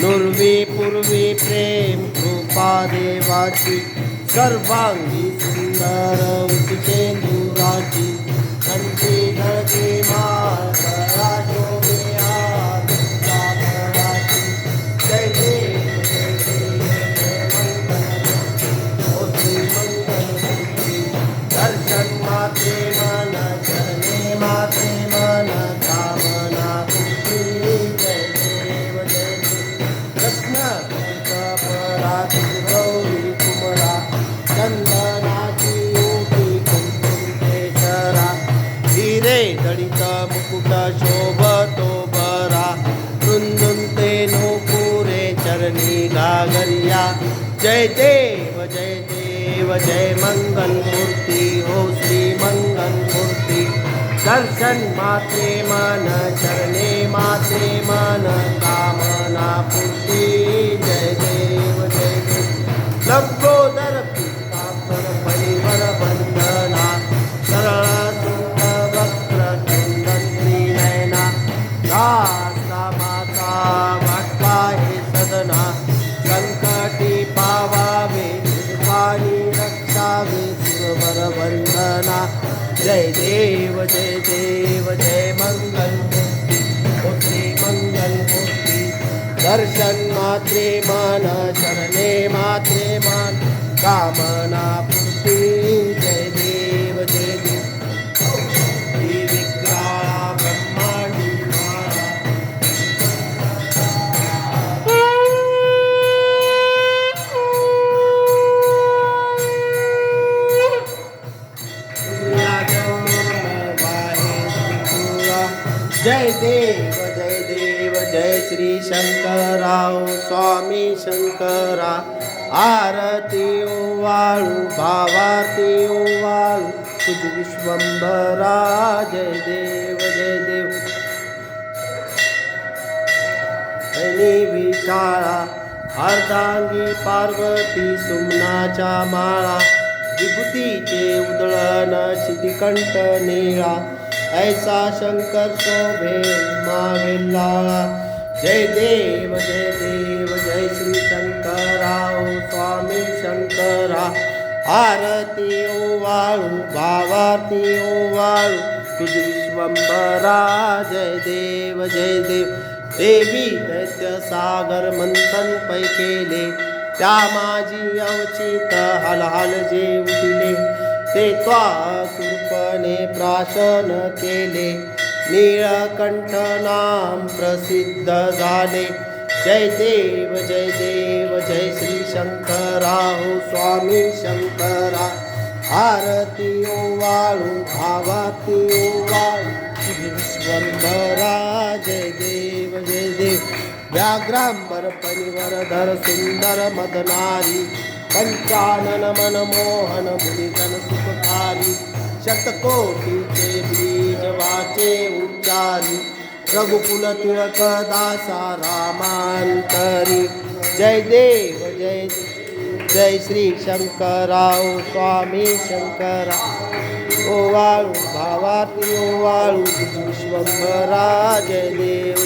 नुर्वी पूर्वी प्रेम कृपा देवाची सर्वांगी सुंदर उच्चेंदुराची कंठी धळकी माळ गळा शोभे हार सागराची. जय देव जय देव मंगलमूर्ती दर्शन मात्रे मन चरणे मात्रे मन कामना पूर्ती. जय देव जय देव रत्न पराती गौरी कुमरा चंदनाची ओटी कुंकुम केशरा हिरे दळित मुकुट शोभतो बरा वृंदुंते नूपुरे चरणी घागरिया. जय देव जय देव जय मंगल मूर्ती हो श्री मंगल मूर्ती दर्शन मात्रे मन चरणे मात्रे मन कामना पूर्ती. जय देव जय देव लंबोदर पीतांबर परिवर वंदना सरळ सुंद वक्र चंदन त्रिनयना दासा माता वाटपा हे सदना संकटी पावावे निर्वाणी रक्षावे सुरवर वंदना. जय देव जय मंगल मूर्ती हो श्री मंगल मूर्ती दर्शन मात्रे मन चरणे मात्रे मन कामना पूर्ती. जय देव श्री विग्रहा ब्रह्मांडी माळा जय देव जय श्री शंकराव स्वामी शंकरा आरती ओवाळू भावार्ती ओवाळू तुझ विश्वंभरा. जय देव ऐनी विशाळा अर्धांगी पार्वती सुमनाच्या माळा विभूतीचे उधळण शितिकंठ निळा ऐसा शंकर शोभे मावेल्लाळा. जय देव जय श्री शंकराव स्वामी शंकरा आरती ओवाळू भावार्ती ओवाळू तुझ विश्वंभरा. जय देव देवी दैत्य सागर मंथन पै केले त्या माझी अवचित हाल जे उठिले ते त्वा सुरपणे प्राशन केले नीळकंठ नाम प्रसिद्ध झाले. जय देव जय श्री शंकराव स्वामी शंकरा आरती ओवाळू भावाती ओवाळू विश्वंभरा. जय देव व्याघ्रांबर परिवरधर सुंदर मदनारी पंचानन मनमोहन मुनिजन सुखकारी शतकोटीचे बीज वाचे उच्चारी रघुकुल तिलक दासा रामांतरी. जय देव जय श्री शंकराव स्वामी शंकरा ओवाळू भावाती ओवाळू विश्वंभरा. जय देव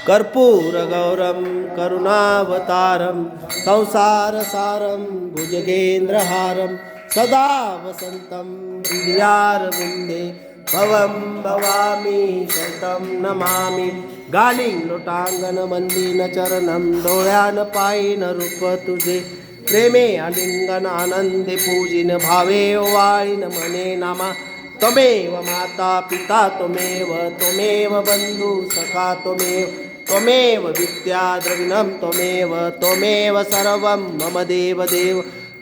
कर्पूर गौरम करुणावतारम संसार सारम भुजगेंद्रहारम सदा वसंतम हृदयारविंदे भवं भवामी शतं नमामि. गालिंग लोटांगण मंदिन चरणम डोळ्यान पायीन रूप तुझे प्रेमे आलिंगन आनंदे पूजिन भावे ओवाळीन मने नामा. त्वमेव माता पिता त्वमेव बंधु सखा त्वमेव विद्या द्रविणं त्वमेव सर्वं मम देव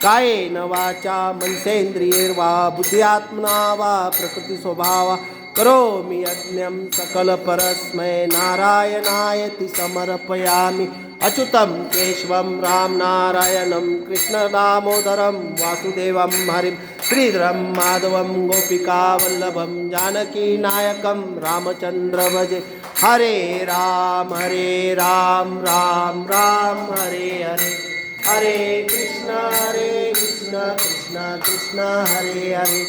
कायेन वाचा मनसेन्द्रियैर्वा बुद्ध्यात्मना वा प्रकृति स्वभावा करोमि यज्ञं सकल परस्मै नारायणायति समर्पयामि. अच्युतं केशवं राम नारायणं कृष्ण दामोदरं वासुदेवं हरिं श्रीधरं माधवं गोपिकावल्लभं जानकी नायकं रामचंद्र भजे. हरे राम राम राम हरे हरे हरे कृष्ण कृष्ण कृष्ण हरे हरे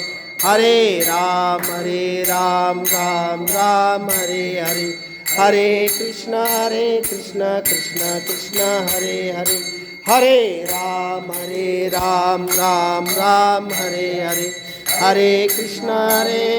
हरे राम राम राम हरे हरे हरे कृष्ण कृष्ण कृष्ण हरे हरे हरे राम राम राम हरे हरे हरे कृष्ण